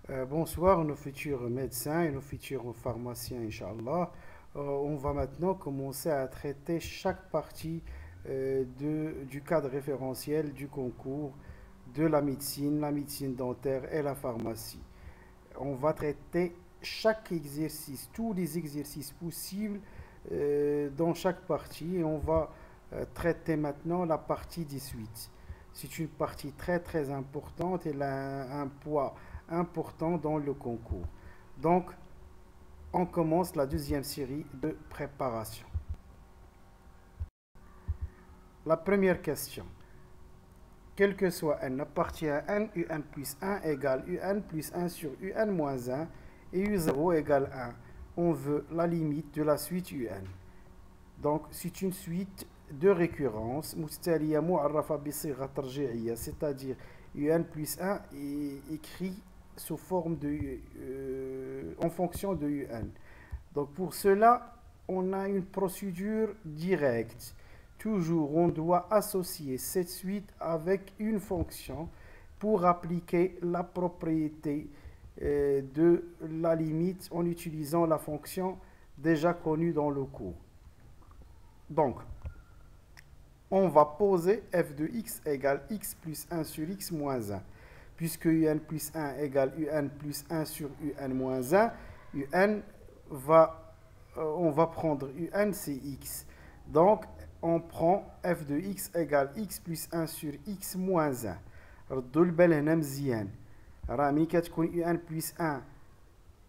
Bonsoir nos futurs médecins et nos futurs pharmaciens, Inch'Allah. On va maintenant commencer à traiter chaque partie du cadre référentiel du concours de la médecine dentaire et la pharmacie. On va traiter chaque exercice, tous les exercices possibles dans chaque partie et on va traiter maintenant la partie 18. C'est une partie très très importante, elle a un poids important dans le concours. Donc, on commence la deuxième série de préparation. La première question. Quel que soit n appartient à n, un plus 1 égale un plus 1 sur un moins 1 et u0 égale 1. On veut la limite de la suite un. Donc, c'est une suite de récurrence, c'est-à-dire un plus 1 est écrit sous forme en fonction de un. Donc, pour cela, on a une procédure directe. Toujours, on doit associer cette suite avec une fonction pour appliquer la propriété de la limite en utilisant la fonction déjà connue dans le cours. Donc, on va poser f de x égale x plus 1 sur x moins 1. Puisque un plus 1 égale un plus 1 sur un moins 1, on va prendre un, c'est x. Donc, on prend f de x égale x plus 1 sur x moins 1. ردوا البال هنا مزيان. راه ملي كتكون un plus 1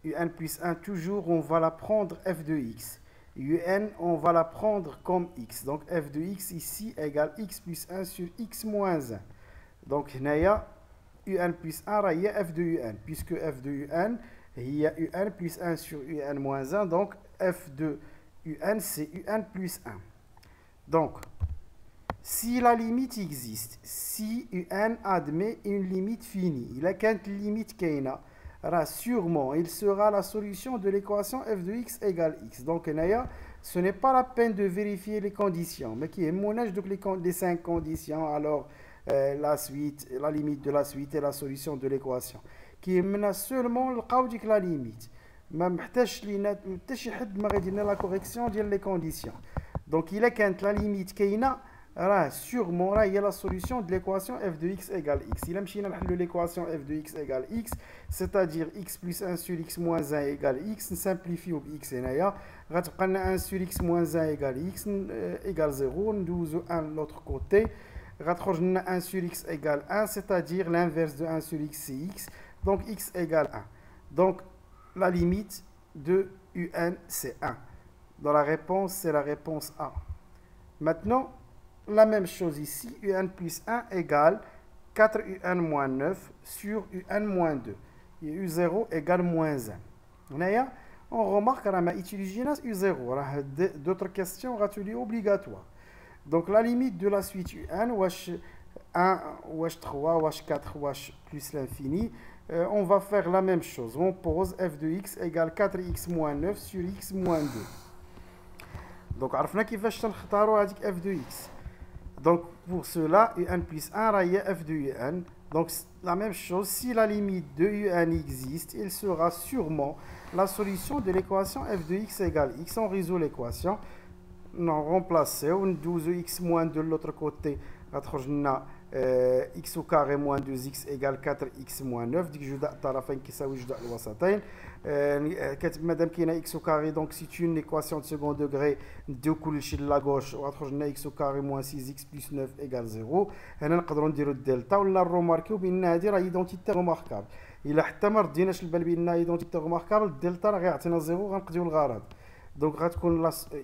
un plus 1 toujours on va la prendre f de x. un on va la prendre comme x. Donc f de x ici égale x plus 1 sur x moins 1. Donc هنايا un plus 1 راه هي f de un puisque f de un هي un plus 1 sur un moins 1. Donc f de un c'est un plus 1. Donc, si la limite existe, si un admet une limite finie, il a qu'une limite kaina, sûrement il sera la solution de l'équation f de x égale x. Donc, ce n'est pas la peine de vérifier les conditions, mais qui est monage donc les 5 conditions, alors la suite, la limite de la suite et la solution de l'équation. Qui est seulement le cas de la limite. ما محتاجش لينا حتى شي حد ما غادي يدير la correction ديال les conditions. Donc, il est quand la limite كاينه راه sûrement راه هي la solution de l'équation f de x égale x. Il a مشينا نحلو l'équation f de x égale x, c'est-à-dire x plus 1 sur x moins 1 égale x, نسامبليفيو ب x هنايا غتبقى لنا 1 sur x moins 1 égale x égale 0, ندوزو 1 de l'autre côté غتخرج لنا 1 sur x égale 1, c'est-à-dire l'inverse de 1 sur x c'est x, donc x égale 1. Donc la limite de un c'est 1. Dans la réponse, c'est la réponse A. Maintenant, la même chose ici, un plus 1 égale 4 un moins 9 sur un moins 2. Et u0 égale moins 1. On remarque qu'on a utilisé u0. D'autres questions sont obligatoires. Donc la limite de la suite un, wesh 1, wesh 3, wesh 4, wesh plus l'infini. On va faire la même chose. On pose f de x égale 4x moins 9 sur x moins 2. Donc, عرفنا كيفاش تنختاروا هذيك f de x. Donc, pour cela, un plus 1 راه هي f de un. Donc, la même chose, si la limite de un existe, il sera sûrement la solution de l'équation f de x égale x. On résout l'équation. On remplace, on douze x moins 2 de l'autre côté. x au carré moins 2x égale 4x moins 9. ديك جداء الطرفين كيساوي جداء الوسطين. مادام كاينه x au carré, donc c'est une équation de second degré. نديو كلشي لا غوش وغتخرج لنا x au carré moins 6x plus 9 égale 0. هنا نقدروا نديروا الدلتا ولا نروماركيو بان هذه راه ايدونتيتي روماركابل. الا حتى ما رديناش البال بانها ايدونتيتي روماركابل, الدلتا راه غيعطينا 0 غنقضيو الغرض. Donc,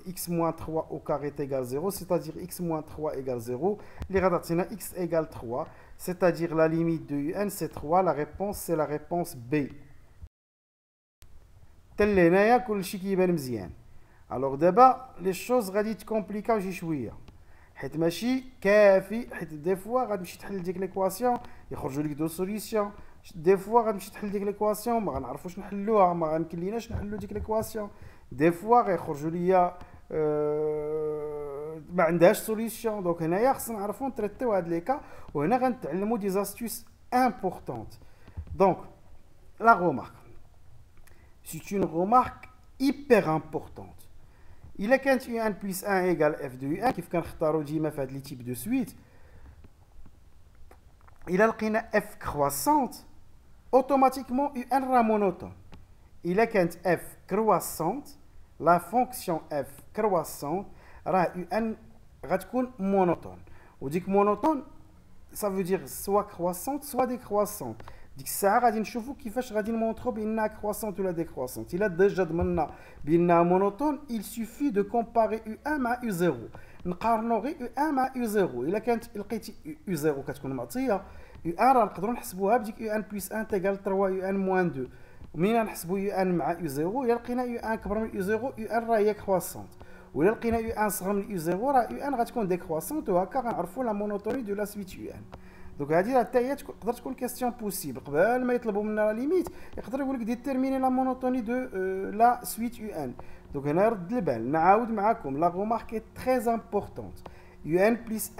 x moins 3 au carré est égal 0, c'est-à-dire x moins 3 égale 0. Les radatines x égale 3, c'est-à-dire la limite de un c'est 3. La réponse, c'est la réponse B. Tel est كل شيء كيبان مزيان. Alors d'abord, les choses غادي تكومبليكاو شي شويه. حيت ماشي كافي, حيت دي فوا غتمشي تحل ديك ليكواسيون يخرجوا لك دو سوليسيون. دي فوا غتمشي تحل ديك ليكواسيون ما غنعرفوش نحلوها, ما غنكليناش نحلو ديك ليكواسيون. دي فوا غيخرجوا ليا ما عندهاش سوليسيون. دونك هنايا خصنا نعرفوا نتريتيو هاد لي كا, وهنا غنتعلموا دي زاستيوس امبورطونط. دونك la remarque. C'est une remarque hyper importante. Il a quand UN plus 1 égale f de UN, qui fait qu'on ديما في هاد les types de suite. Il a لقينا f croissante, automatiquement UN sera monotone. Il a quand f croissante, la fonction f croissante, را UN غتكون monotone. Ou dit que monotone, ça veut dire soit croissante, soit décroissante. ديك الساعه غادي نشوفوا كيفاش غادي نمونطرو بانها كرواسونت ولا ديكرواسونت. الا ديجا ضمننا بانها مونوتون il suffit de comparer U1 مع U0. نقارنوا غير U1 مع U0. الا كانت لقيتي U0 كتكون معطيه U1 راه نقدروا نحسبوها بديك U1 بلس 1 تيغال 3 U1 موان 2. ومنين نحسبوا U1 مع U0 الا لقينا U1 كبر من U0 U1 راه هي كرواسونت. وإلا لقينا U1 صغر من U0 راه U1 غتكون ديكرواسونت وهكا غنعرفوا لا مونوتوني دو لا سويت U1. Donc, تقدر تكون question possible. قبل ما يطلبوا منا لا ليميت يقدر يقول لك ديتيرميني لا مونوتوني دو لا سويت UN. دونك هنا رد البال نعاود معكم لا remarque est très importante. UN plus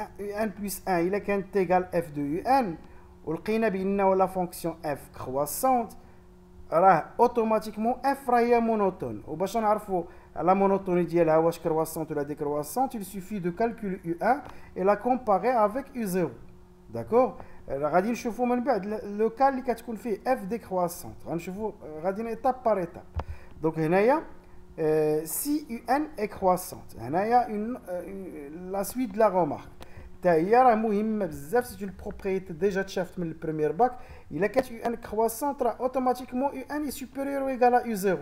1 إلا كانت تيغال f de UN ولقينا بأنه لا فونكسيون f croissante راه اوتوماتيكمون f راه هي مونوتون. وباش نعرفوا la monotonie ديالها واش croissante ولا décroissante, il suffit de calculer U1 et la comparer avec U0. D'accord. غادي نشوفوا من بعد لو كان اللي كتكون فيه اف ديكرواسونت غنشوفوا غادي ايتاب بار ايتاب. دونك هنايا سي يو ان اي كرواسونت هنايا لا سويت دو لا رومارك حتى هي راه مهمه بزاف. سي اون بروبريتي ديجا تشافت من البريمير باك. الا كانت يو ان كرواسونت راه اوتوماتيكمون يو ان اي سوبيريور او ايغال ا يو 0.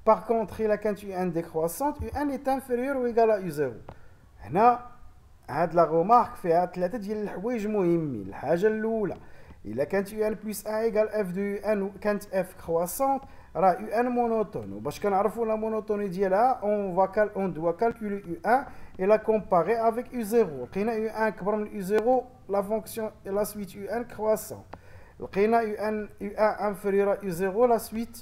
باغ كونطخ الا كانت يو ان ديكرواسونت يو ان اي انفيريور او ايغال ا يو 0. هنا هاد لا رومارك فيها ثلاثه ديال الحوايج مهمين. الحاجه الاولى الا كانت يو ان بلس ا ايغال اف دو يو ان وكانت اف كرواسونت راه يو ان مونوتون. وباش كنعرفوا لا مونوتوني ديالها اون دوا كالكولي يو ان اي لا كومباري افيك يو 0. لقينا يو ان كبر من يو 0 لا فونكسيون لا سويت يو ان كرواسون. لقينا يو ان انفيريور يو 0 لا سويت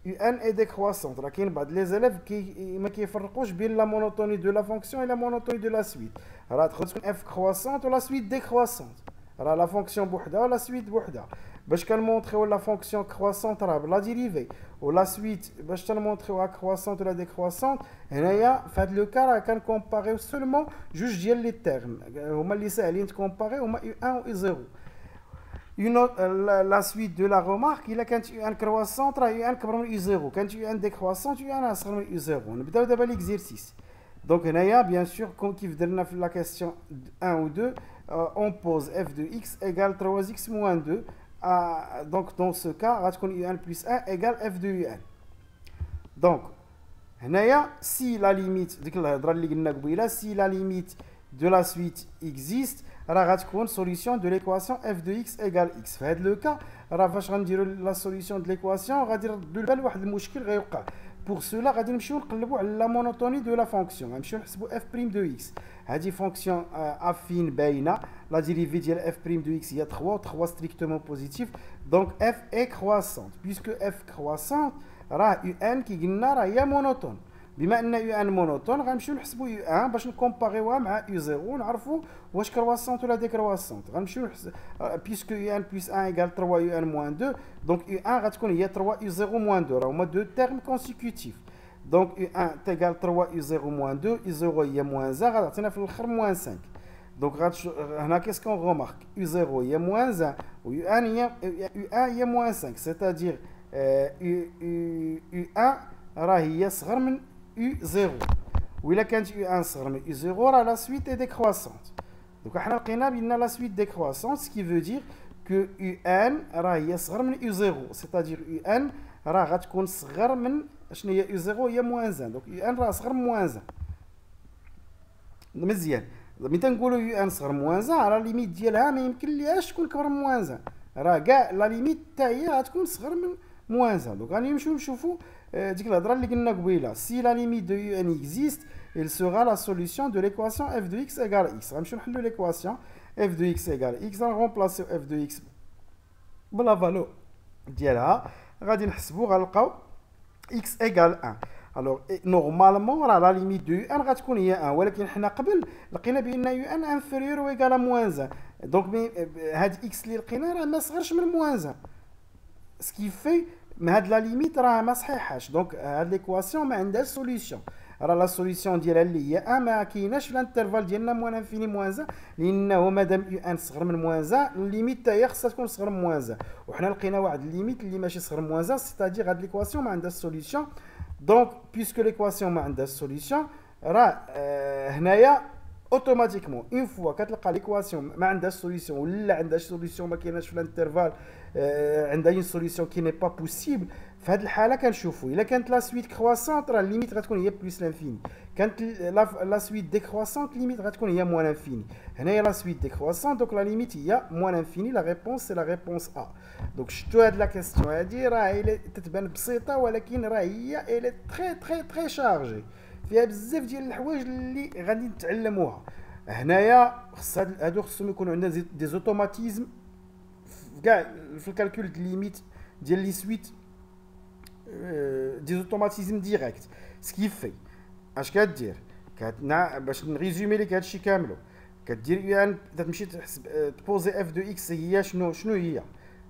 يو ان اي ديكرواسونت. راه كاين بعض لي زيليف ما كيفرقوش بين لا مونوتوني دو لا فونكسيون et la monotonie de la suite. راه تقدر تكون اف كرواسونت ولا سويت ديكرواسونت. راه لا فونكسيون بوحدها ولا سويت بوحدها. باش كنمونطريو لا فونكسيون كرواسونت راه بلا ديريفي ولا سويت باش تنمونطريوها كرواسونت ولا ديكرواسونت. هنايا في هذا لو كا راه كنكومباريو سولمون جوج ديال لي تيرم هما اللي ساهلين تكومباري هما يو 1 و يو 0. La suite de la remarque, il a quand tu as un croissant, tu as un comme U0. Quand tu as un décroissant, tu as un comme U0. On va d'abord l'exercice. Donc, bien sûr, quand il veut la question 1 ou 2, on pose f de x égale 3x moins 2. Donc, dans ce cas, U1 plus 1 égale f de U1. Donc, si la limite, si la limite de la suite existe, راه غتكون solution de l'équation f de x égale x. في هذا لو كا راه فاش غنديروا لا solution de l'équation غادي نردوا البال واحد المشكل غيوقع. بور سولا غادي نمشيو نقلبوا على لا مونوتوني دو لا فونكسيون. غنمشيو نحسبوا f prime de x. هذه فونكسيون افين باينه. لا ديريفي ديال f prime de x هي 3 و 3 ستريكتومون بوزيتيف. دونك f est croissante. Puisque f croissante راه un كي قلنا راه هي مونوتون. بما ان يو ان مونوتون غنمشيو نحسبوا يو ان باش نكومباريوها مع يو 0 ونعرفوا واش كرواسونت ولا ديكرواسونت. غنمشيو بيسكو يو ان بلس 1 ايغال 3 يو ان موان 2. دونك يو ان غتكون هي 3 يو 0 موان 2 راه هما دو تيرم كونسيكوتيف. دونك يو ان تيغال 3 يو 0 موان 2 يو 0 هي موان 1 غتعطينا في الاخر موان 5. دونك هنا كيسكون رومارك يو 0 هي موان 1 و يو ان هي موان 5. سيتادير يو ان راه هي صغر من U0. وإلا كانت U1 صغر من U0 راه لا سويت est décroissante. Donc حنا لقينا بأن لا سويت décroissante ce qui veut dire que U1 راه هي صغر من U0. c'est-à-dire U1 راه غتكون صغر من شنو هي U0 هي موان 1. donc U1 راه صغر من موان 1. مزيان. ملي تنقولوا U1 صغر من موان 1 راه ليميت ديالها ما يمكن ليهاش تكون كبر من موان 1. راه كاع لا ليميت حتى هي غتكون صغر من موان 1. donc غادي نمشيو نشوفوا ديك الهضره اللي قلنا قبيله. si la limite de UN existe, il sera la solution de l'équation f de x égale x. غنمشيو نحلوا l'équation f de x égale x. غنرمبلاسيو f de x بلا فالو ديالها غادي نحسبوا غنلقاو x égale 1. alors normalement راه la limite de UN غتكون هي 1 ولكن حنا قبل لقينا بان UN inférieur ou égal à moins 1. donc هاد x اللي لقينا راه ما صغرش من moins 1. ce qui fait mais هاد la limite راه ما صحيحاش دونك هاد ليكواسيون ما عندهاش سوليوشن راه لا سوليوشن ديالها اللي هي ما كايناش في الانترفال ديالنا موان انفيني موان 1 لانه مادام يو ان صغر من موان 1 الليميت حتى هي خصها تكون صغر من موان 1 وحنا لقينا واحد الليميت اللي ماشي صغر من موان 1 سيتادير هاد ليكواسيون ما عندهاش سوليوشن دونك بيسكو ليكواسيون ما عندهاش سوليوشن راه هنايا اوتوماتيكمون اون فوا كتلقى ليكواسيون ما عندهاش سوليوشن ولا عندها سوليوشن ما كايناش في الانترفال عندها اون سوليوشن كي ني با بوسيبل في هذه الحاله كنشوفوا الا كانت لا سويت كرواسونت راه ليميت غتكون هي بلس لانفيني كانت لا سويت ديكرواسونت ليميت غتكون هي موان انفيني هنايا لا سويت ديكرواسونت دونك لا ليميت هي موان انفيني لا ريبونس سي لا ريبونس ا دونك شفتوا هاد لا كيستيون هادي راه تتبان بسيطه ولكن راه هي الي تري تري تري شارجي فيها بزاف ديال الحوايج اللي غادي نتعلموها هنايا خص هادو خصهم يكونوا عندنا دي زوتوماتيزم كاع في الكالكول ديال ليميت ديال لي سويت دي زوتوماتيزم ديريكت سكيفي اش كدير باش نريزومي لك هادشي كاملو كدير يو ان تمشي تحسب تبوزي اف دو اكس هي شنو هي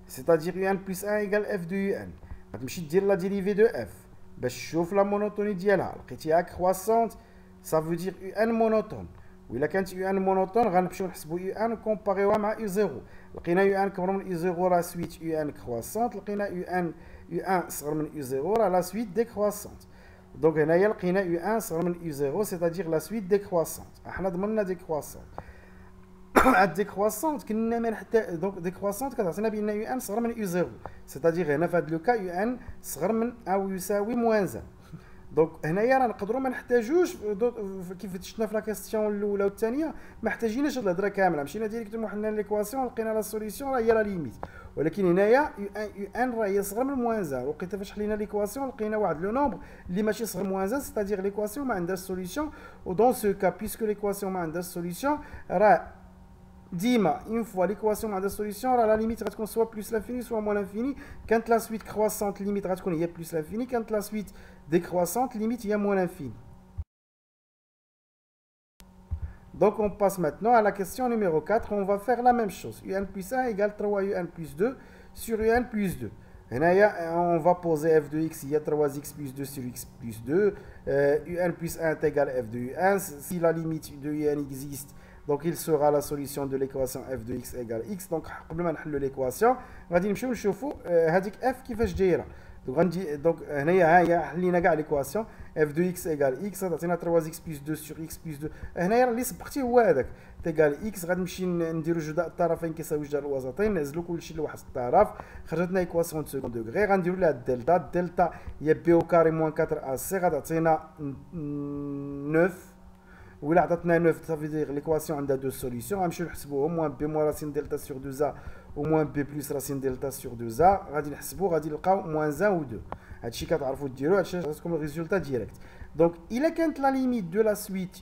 سيتادير يو ان بلس 1 ايكال اف دو يو ان غتمشي دير لا ديريفي دو اف باش تشوف لا مونوتوني ديالها لقيتيها كرواسونت سا فو دير يو ان مونوتون وإلا كانت يو ان مونوتون غنمشيو نحسبوا يو ان كومباريوها مع يو زيرو لقينا يو ان كبر من يو زيرو راه سويت يو ان كرواسونت لقينا يو ان صغر من يو زيرو راه لا سويت ديكرواسونت دونك هنايا لقينا يو ان صغر من يو زيرو سيتادير لا سويت ديكرواسونت حنا ضمننا ديكرواسونت هاد ديكرواسونت كنا ما حتى دونك ديكرواسونت كتعطينا بان يو ان صغر من يو زيرو سيتادير هنا في هاد لوكا يو ان صغر من او يساوي موان 1 دونك هنايا راه نقدروا ما نحتاجوش كيف شفنا في لا كيستيون الاولى والثانيه ما احتاجيناش هاد الهضره كامله مشينا ديريكتومون حنا ليكواسيون لقينا لا سوليسيون راه هي لا ليميت ولكن هنايا يو ان راه هي صغر من موان 1 وقيت فاش حلينا ليكواسيون لقينا واحد لو نومبر اللي ماشي صغر من موان 1 سيتادير ليكواسيون ما عندهاش سوليسيون و دون سو كا بيسكو ليكواسيون ما عندهاش سوليسيون راه ديما اون فوا ليكواسيون عندها سوليسيون راه لا ليميت غتكون سوا بلس لانفيني سوا موان لانفيني كانت لا سويت كرواسونت ليميت غتكون هي بلس لانفيني كانت لا سويت décroissante limite il y a moins l'infini. Donc on passe maintenant à la question numéro 4. On va faire la même chose. Un plus 1 égale 3 un plus 2 sur un plus 2. On va poser f de x, il y a 3x plus 2 sur x plus 2. un plus 1 est égal à f de un. Si la limite de un existe, donc il sera la solution de l'équation f de x égale x. Donc قبل ما نحلو l'équation غادي نمشيو نشوفوا هذيك f كيفاش دايره. Donc هنايا هي حلينا كاع ليكواسيون اف دو اكس ايكال اكس تعطينا 3 اكس بلس 2 سور اكس بلس 2 هنايا اللي سبقتي هو هذاك تيكال اكس غنمشي نديرو جداء الطرفين كيساوي جداء الوسطين نعزلو كلشي لواحد الطرف خرجت لنا ايكواسيون دو سكون دوغري غنديرو لها الدلتا هي بي او كاري موان 4 ا سي غتعطينا 9 ولا عطاتنا 9 صافي دير ليكواسيون عندها دو سوليسيون غنمشيو نحسبوهم موان بي موان راسين دلتا سور 2 ا و موان بي بلس راسين دلتا سور 2 ا غادي نحسبو غادي نلقاو موان 1 و 2 هادشي كتعرفوا ديروا هادشي غتكون الريزولتا ديريكت دونك الا كانت لا ليميت دو لا سويت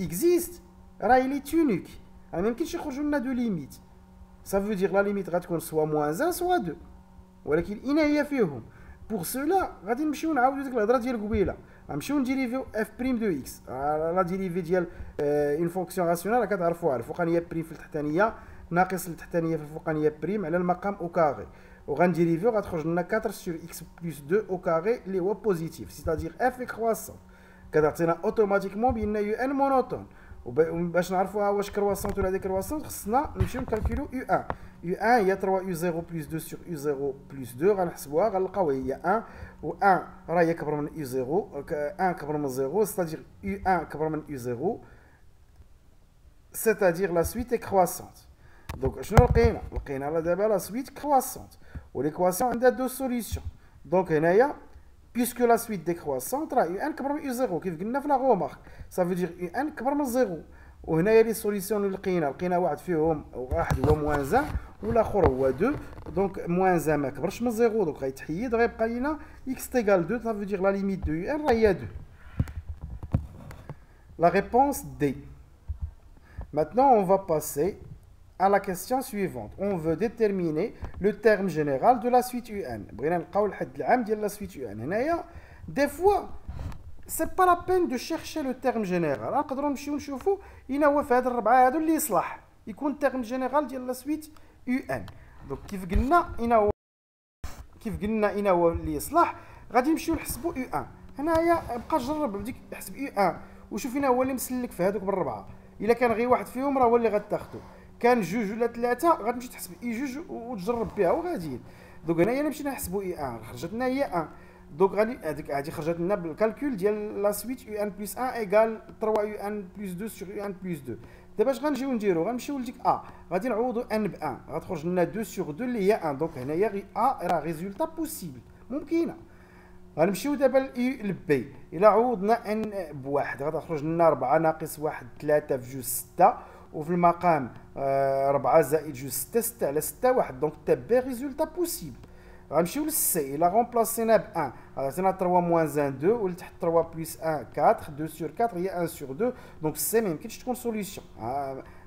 اكزيست راه لي تونيك راه ميمكنش يخرجوا لنا دو ليميت صافي دير لا ليميت غتكون سوا موان 1 سوا 2 ولكن اين هي فيهم بور سولا غادي نمشيو نعاودو ديك الهضره ديال قبيله غنمشيو نديريفيو اف بريم دو اكس لا ديريفي ديال اون فونكسيون راسيونال كتعرفوها الفوقانيه بريم في التحتانيه ناقص التحتانيه في الفوقانيه بريم على المقام او كاري وغنديريفيو غتخرج لنا 4 sur x plus 2 au carré اللي هو بوزيتيف سيتادير اف كرواسون كتعطينا اوتوماتيكمون بان يو ان مونوتون وباش نعرفوها واش كرواسونت ولا ديكرواسونت خصنا نمشيو نكالكولو يو ان يو ان هي 3 يو 0 بلس 2 sur يو 0 بلس 2 غنحسبوها غنلقاو هي 1 و 1 راه هي كبر من يو 0 1 كبر من 0 سيتادير يو 1 كبر من يو 0 سيتادير لا سويت كرواسونت دونك شنو لقينا دابا لا سويت كرواسونت وليكواسيون عندها دو سوليسيون دونك هنايا بيسكو لا سويت ديكرواسونت راه يو ان كبر من يو 0 كيف قلنا في لا غومارك صافي دير يو ان كبر من 0 وهنايا لي سوليسيون اللي لقينا واحد فيهم واحد هو موان 1 والاخر هو 2 دونك موان 1 ما كبرش من 0 دونك غيتحيد غيبقى لينا اكس تيغال 2 صافي دير لا ليميت دو يو ان راه هي 2 لا ريبونس دي Maintenant on va passer à la question suivante. On veut déterminer le terme général de la suite UN. بغينا نلقاو الحد العام ديال la suite UN. هنايا des fois c'est pas la peine de chercher le terme général. نقدروا نمشيو نشوفوا اين هو في هاد الربعه هادو اللي يصلح يكون terme général ديال la suite UN. دونك كيف قلنا اين هو كيف قلنا اين هو اللي يصلح. غادي نمشيو نحسبوا يو ان. هنايا بقى جرب بديك احسب يو ان وشوف فينا هو اللي مسلك في هذوك بالربعه. الا كان غير واحد فيهم راه هو اللي غتاخذو، كان جوج ولا ثلاثه غتمشي تحسب اي جوج وتجرب بها وغاديين. دوك هنايا مشينا نحسبوا اي ان خرجت لنا هي ان. دوك غادي هذه خرجت لنا بالكالكول ديال لا سويت يو ان بلس 1 ايكال 3 يو ان بلس 2 سور يو ان بلس 2. دابا اش غنجيو نديرو؟ غنمشيو لديك ا غادي نعوضوا ان ب 1 غتخرج لنا 2 سور 2 اللي هي 1. دونك هنايا غي ا راه ريزولتا بوسيبل ممكنه. غنمشيو دابا لبي. الا عوضنا ان بواحد غتخرج لنا 4 ناقص 1 3 في جوج 6 وفي المقام 4 زائد جوج 6 6 على 6 1. دونك تا بي ريزولتا بوسيبل. غنمشيو للسي. الا غومبلاسينا ب 1 عطينا 3 موان 1 2 ولتحت 3 بلس 1 4 2 سور 4 هي 1 سور 2. دونك السي ما يمكنش تكون سوليسيون،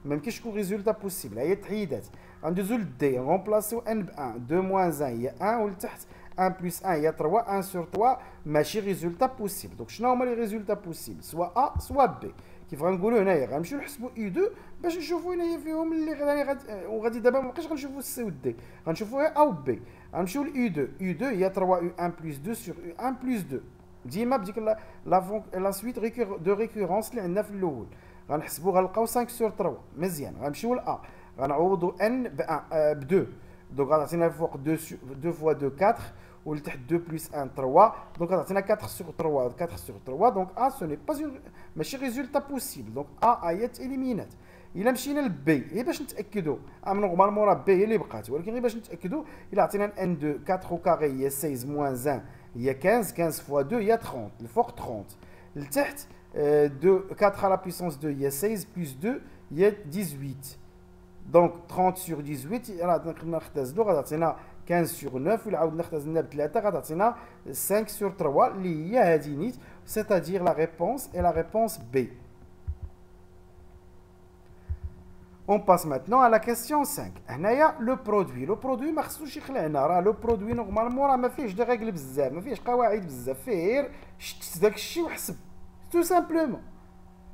ما يمكنش تكون ريزولتا بوسيبل. هي تحيدات. غندوزو للدي غومبلاسيو ان ب 1 2 موان 1 هي 1 ولتحت 1 بلس 1 هي 3 1 سور 3 ماشي ريزولتا بوسيبل. دونك شنو هما لي ريزولتا بوسيبل؟ سوا ا سوا بي. كيف غنقولوا هنايا غنمشيو نحسبوا اي 2 باش نشوفوا هنايا فيهم اللي وغادي دابا مابقاش غنشوفوا السي و دي، غنشوفوا او بي. غنمشيو ل اي 2. اي 2 هي 3 يو 1 بلس 2 سور يو 1 بلس 2 ديما بديك لا سويت دو ريكورونس اللي عندنا في الاول. غنحسبوا غنلقاو 5 سور 3 مزيان. غنمشيو ل ا غنعوضوا ان ب 2. دونك غتعطينا فوق 2 فوا 2 4 ولتحت 2 بلس 1 3. دونك غتعطينا 4 سور 3 4 سور 3. دونك ا سو ني با ماشي ريزولتا بوسيبل. دونك ا هي تاليمينات. الا مشينا لبي غير باش نتاكدوا نورمالمون راه بي هي اللي بقات، ولكن غير باش نتاكدوا الا عطينا ان 2 4 او كاري هي 16 موان 1 هي 15 15 فوا 2 هي 30 الفوق 30 لتحت 2 4 على بيسونس 2 هي 16 بلس 2 هي 18. دونك 30 سور 18 راه نقدروا نختزلوا غتعطينا 15 سور 9 ولا عاودنا اختزلنا بثلاثه غتعطينا 5 سور 3 اللي هي هذه نيت سيتادير لا ريبونس اي لا ريبونس بي. On passe maintenant à la question 5. هنايا لو برودوي. لو برودوي ما خصوش يخلعنا، راه لو برودوي نورمالمون راه ما فيهش دي ريغل بزاف، ما فيهش قواعد بزاف، فيه غير شت داك الشيء وحسب تو سامبلومون.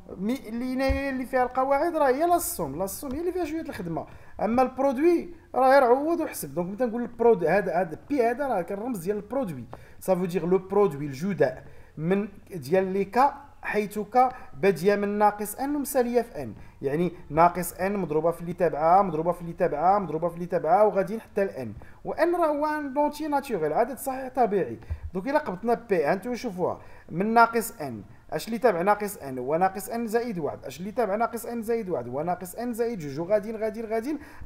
اللي فيها القواعد راه هي لا السوم هي اللي فيها شويه الخدمه. اما البرودوي راه غير عوض وحسب. دونك مثلا نقول البرودوي هذا بي هذا راه كنرمز ديال البرودوي. سافو دير لو برودوي الجداء من ديال لي كا حيث ك باديه من ناقص ان ومساليه في ان، يعني ناقص ان مضروبه في اللي تابعه مضروبه في اللي تابعه مضروبه في اللي تابعه وغادي حتى الان. وان راه هو ان دونتي ناتوريل عدد صحيح طبيعي. دوك الا قبطنا بي انتو شوفوها من ناقص ان اش اللي تابع ناقص ان هو ناقص ان زائد واحد، اش اللي تابع ناقص ان زائد واحد هو ناقص ان زائد جوج. وغاديين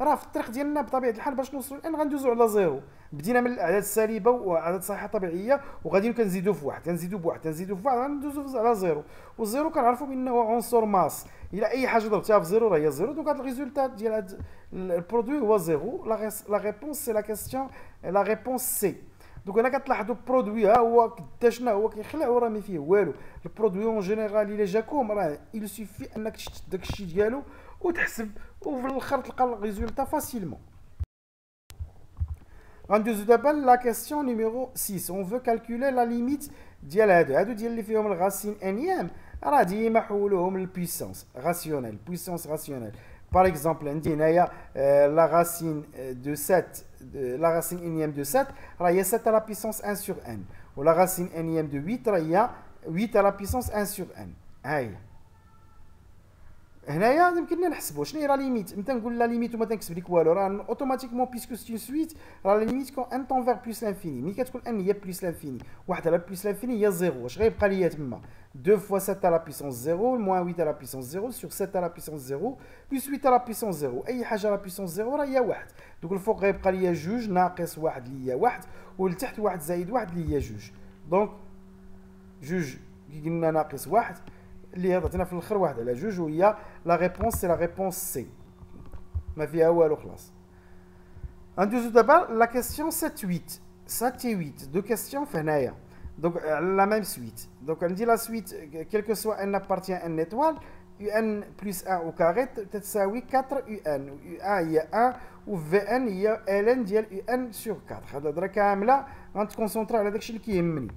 راه في الطريق ديالنا بطبيعه الحال باش نوصلوا الان غندوزو على زيرو. بدينا من الاعداد السالبه واعداد صحيحه طبيعيه وغاديين كنزيدوا في واحد كنزيدوا بواحد كنزيدوا في واحد غندوزو على زيرو. والزيرو كنعرفوا بانه عنصر ماس. الى اي حاجه ضربتها في زيرو راه هي زيرو. دونك هذا الريزولتا ديال هذا البرودوي هو زيرو. لا ريبونس سي لا كيستيون لا ريبونس سي. دوك هنا كتلاحظوا البرودوي ها هو قداشنا هو كيخلع وراه ما فيه والو. البرودوي اون جينيرال الا جاكم راه il suffit انك تشد داك الشيء ديالو وتحسب وفي الاخر تلقى الريزولتا فاسيلمون. غندوزو دابا لا كيسيون نيميرو 6. اون فو كالكولي لا ليميت ديال هادو ديال اللي فيهم الغاسين انيام راه ديما حولوهم للبويسونس راسيونيل. بويسونس راسيونيل باغ اكزومبل عندي هنايا لا راسين دو 7 لا راسين انيام دو 7 راه هي 7 على بيسونس 1 سور ان، ولا راسين انيام دو 8 راه هي 8 على بيسونس 1 سور ان. ها هي هنايا يمكننا نحسبوا شنو هي لا ليميت. متى نقول لا ليميت وما تنكتب لك والو راه اوتوماتيكمون بيسكو سي سويت راه لا ليميت كون ان طون فيغ بلس لانفيني. ملي كتكون ان هي بلس لانفيني واحد على بلس لانفيني هي زيرو. واش غيبقى ليا تما 2 فوا 7 على بيسونس 0 موان 8 على بيسونس 0 سور 7 على بيسونس 0 بلس 8 على بيسونس 0. اي حاجه على بيسونس 0 راه هي واحد. دوك الفوق غيبقى ليا جوج ناقص واحد اللي هي واحد والتحت واحد زائد واحد اللي هي جوج. دونك جوج كي قلنا ناقص واحد اللي هي عطينا في الاخر واحد على جوج وهي لا ريبونس سي لا ريبونس سي ما فيها والو خلاص. غندوزو دابا لا كيسيون 7 8 7 8 دو كيسيون في هنايا. دونك لا ميم سويت. دونك عندي لا سويت كيلكو سوا ان ابارتيان ان ايطوال يو ان بلس 1 او كاري تتساوي 4 يو ان. يو ان هي 1 و في ان هي ال ان ديال يو ان سور 4. هاد الهضره كامله غنتكونسونطرا على داكشي اللي كيهمني.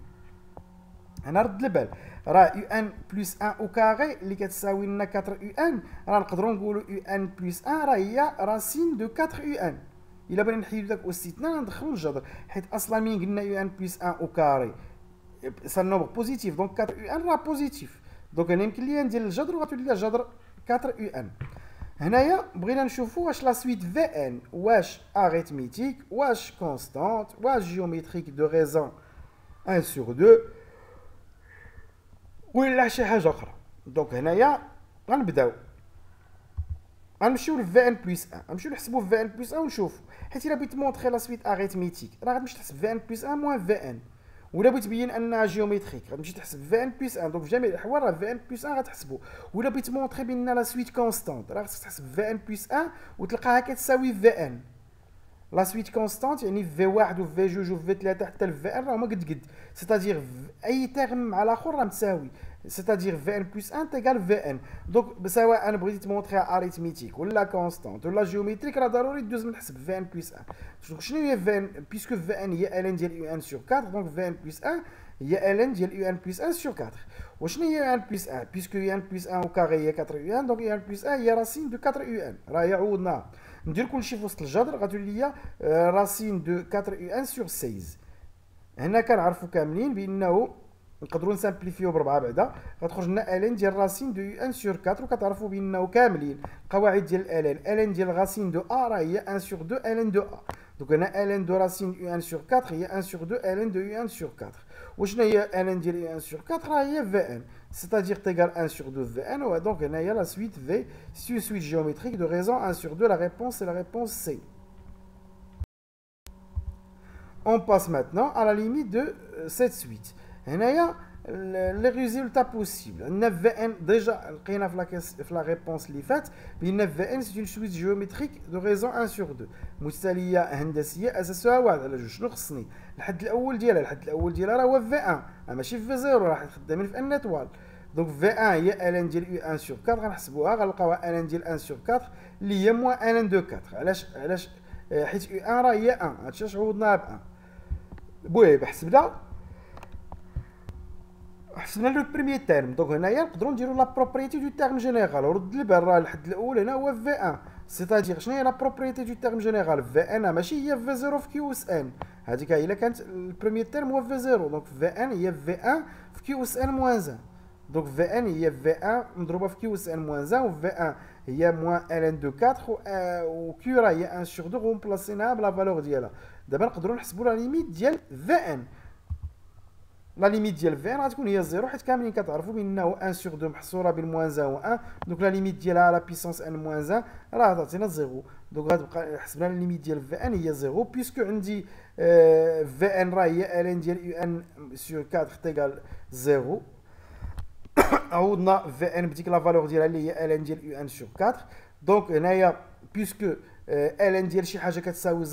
انا رد البال راه يو ان بلس 1 او كاري اللي كتساوي لنا 4 يو ان راه نقدروا نقولوا يو ان بلس 1 راه هي راسين دو 4 يو ان. الا بغينا نحيدو داك الاستثناء ندخلو الجذر، حيت اصلا مين قلنا يو ان بلس 1 او كاري سا نومبر بوزيتيف، دونك 4 يو ان راه بوزيتيف، دونك انا يمكن ليا ندير الجذر وغتولي لي الجذر 4 يو ان. هنايا بغينا نشوفو واش لا سويت في ان واش اريثميتيك واش كونستانت واش جيوميتريك دو ريزون 1 sur 2 ولا شي حاجه اخرى. دونك هنايا غنبداو غنمشيو ل في ان بلس 1، غنمشيو نحسبو في ان بلس 1 ونشوفو، حيت الا بغيت مونطري لا سويت اريثميتيك راه غتمشي تحسب في ان بلس 1 موان في ان، ولا بغيت تبين انها جيوميتريك غتمشي تحسب في ان بلس 1. دونك في جميع الاحوال راه في ان بلس 1 غتحسبو، ولا بغيت مونطري بان لا سويت كونستانت راه خصك تحسب في ان بلس 1 وتلقاها كتساوي في ان. لا سويت كونستانت يعني في 1 و في 2 و في 3 حتى ل في ان راهما قد سيتادير اي تيرم مع الاخر راه متساوي، سيتادير في ان بلس 1 تيكال في ان. دونك سواء بغيتي تمونطريها اريثميتيك ولا كونستانت ولا جيوميتريك راه ضروري دوز من حسب في ان بلس 1. دونك شنو هي في ان؟ بيسكو في ان هي الان ديال يو ان سور 4، دونك في ان بلس 1 هي الان ديال يو ان بلس 1 سور 4. وشنو هي يو ان بلس 1؟ بيسكو يو ان بلس 1 او كاري هي 4 يو ان، دونك يو ان بلس 1 هي راسين دو 4 يو ان، راه هي عوضناها. ندير كلشي في وسط الجذر غتولي ليا راسين دو 4 يو ان سور 16. هنا كنعرفوا كاملين بانه نقدروا نسامبليفيو بربعه بعدا غتخرج لنا الين ديال راسين دو يو ان سور 4، وكتعرفوا بانه كاملين القواعد ديال الين ديال راسين دو ا راه هي 1 سور 2 الين دو ا. دونك هنا الين دو راسين يو ان سور 4 هي 1 سور 2 الين دو يو ان سور 4. وشنو هي الين ديال يو ان سور 4؟ راه هي في ان، c'est-à-dire تيغال 1 sur 2 في ان. ودونك هنايا لا سويت في c'est une suite géométrique de raison 1 sur 2. La réponse c'est la réponse C. On passe maintenant à la limite de cette suite. هنايا les résultats possibles. عندنا في ان ديجا لقينا في لا ريبونس اللي فات بان في ان c'est une suite géométrique de raison 1 sur 2 متتاليه هندسيه اساسها 1 على 2. شنو خصني؟ الحد الاول ديالها راه هو في 1 ماشي في 0، راه خدامين في ان ايطوال. دونك في 1 هي الان ديال يو 1 سور 4، غنحسبوها غنلقاوها الان ديال 1 سور 4 اللي هي موان الان دو 4. علاش حيت يو 1 راه هي 1، هادشي اش عوضناها ب 1. المهم حسبنا لو بريمير تيرم. دونك هنايا نقدروا نديروا لا بروبريتي دو تيرم جينيرال. رد البال راه الحد الاول هنا هو في 1، سيتادير شنو هي لا بروبريتي دو تيرم جينيرال؟ في ان ماشي هي في 0 في كيو اس ان، هذيك هي الا كانت البريمير تيرم هو في 0. دونك في ان هي في 1 في كيو اس ان موان 1. دونك في ان هي في 1 مضروبه في كيو اس ان موان 1، و في 1 هي موان الان دو 4 و كيو راه هي 1 سور 2 غنبلاصيناها بلا فالور ديالها. دابا نقدروا نحسبوا لا ليميت ديال في ان. لا ليميت ديال في ان غتكون هي 0، حيت كاملين كتعرفوا بانه 1 سور 2 محصوره بين موان 1 و 1. دونك لا ليميت ديالها لا بيسونس ان موان 1 راه تعطينا 0. دونك غتبقى حسبنا لا ليميت ديال في ان هي 0 بيسكو عندي في ان راه هي الان ديال يو ان سور 4 تيغال 0. عوضنا في ان بديك لا فالور ديالها اللي هي الان ديال يو ان سور 4. دونك هنايا بيسكو الان ديال شي حاجه كتساوي 0،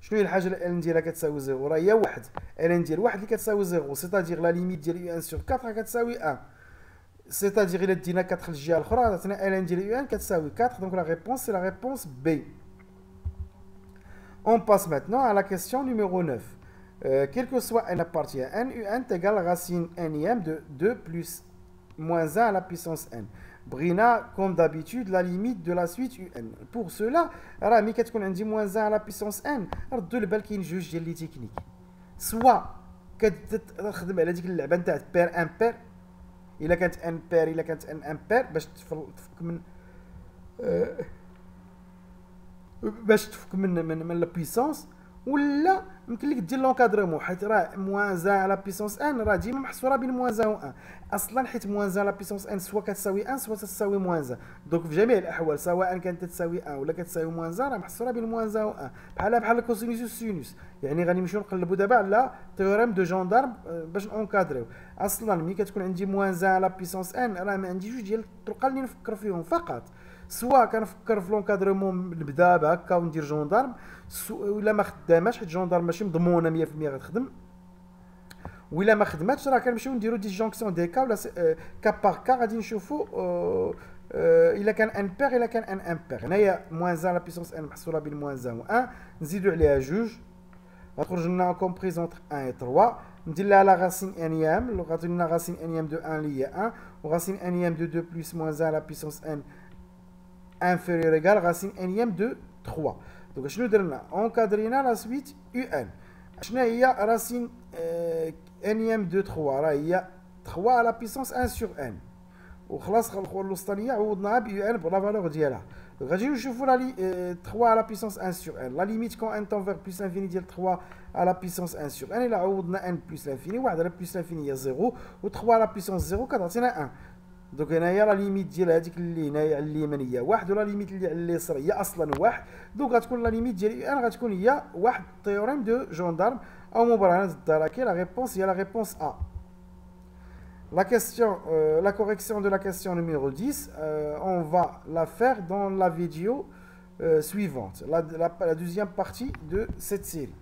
شنو هي الحاجه اللي الان ديالها كتساوي 0؟ راه هي 1. الان ديال 1 اللي كتساوي 0، سيتادير لا ليميت ديال يو ان سور 4 كتساوي 1. سيتادير الا دينا 4 الجهه الاخرى عطينا الان ديال يو ان كتساوي 4. دونك لا ريبونس سي لا ريبونس بي. On passe maintenant à la question numéro 9. Quel que soit n appartient à n, un égale racine nème de 2 plus moins 1 à la puissance n. Brina, comme d'habitude, la limite de la suite un. Pour cela, راه كتكون عندي moins 1 à la puissance n. ردوا البال كاين جوج ديال لي تكنيك. سوا كتخدم على ديك اللعبه نتاع بير امبير، الا كانت ان بير الا كانت ان امبير باش تفك من لا بيسونس، ولا يمكن لك دير لونكادرمون، حيت راه موان 1 على بيسونس ان راه ديما محصوره بين موان 1 و 1 اصلا، حيت موان 1 على بيسونس ان سوا كتساوي 1 سوا تساوي موان 1. دونك في جميع الاحوال سواء كانت تساوي 1 ولا كتساوي موان 1 راه محصوره بين موان 1 و 1، بحال الكوسينوس والسينوس. يعني غنمشيو نقلبوا دابا على تيوريم دو جوندارم باش اونكادريو. اصلا ملي كتكون عندي موان 1 على بيسونس ان راه ما عندي جوج ديال الطرق اللي نفكر فيهم فقط. سوا كنفكر في لونكادرمون نبدا بهكا وندير جوندارم، ولا ما خداماش حيت جوندارم ماشي مضمونه 100% غتخدم، ولا ما خدماتش راه كنمشيو نديرو ديسجونكسيون دي كا ولا كا باغ كا غادي نشوفو الا كان ان بير الا كان ان امبير. هنايا موان 1 لا بيسونس ان محصوره بين موان 1 و 1، نزيدو عليها جوج غتخرج لنا كومبريز اونتر 1 و 3. ندير لها لا غاسين انيام، غتولي لنا غاسين انيام دو 1 اللي هي 1، وغاسين انيام دو 2 بلس موان 1 لا بيسونس ان inférieur égal racine énième de 3. Donc, je nous donne encadrina la suite UN. شنو هي racine nème de 3 هي 3 à la puissance 1 sur n وخلاص الوسطانيه عوضناها ب UN pour la valeur ديالها. غادي نشوفوا لا 3 à la puissance 1 sur n. La limite quand n tend vers plus l'infini ديال 3 à la puissance 1 sur n الا عوضنا n plus l'infini 1 على plus l'infini هي 0 و 3 à la puissance 0 كتعطينا 1. دونك هنايا لا ليميت ديال هذيك اللي هنايا على اليمين هي 1 ولا ليميت اللي على اليسار هي اصلا 1. دونك غتكون لا ليميت ديال ان غتكون هي واحد تيوريم دو جوندارم او مبرهنة الدركي. لا ريبونس هي لا ريبونس ا. La question, la correction de la question numéro 10, on va la faire dans la vidéo suivante, la deuxième partie de cette série.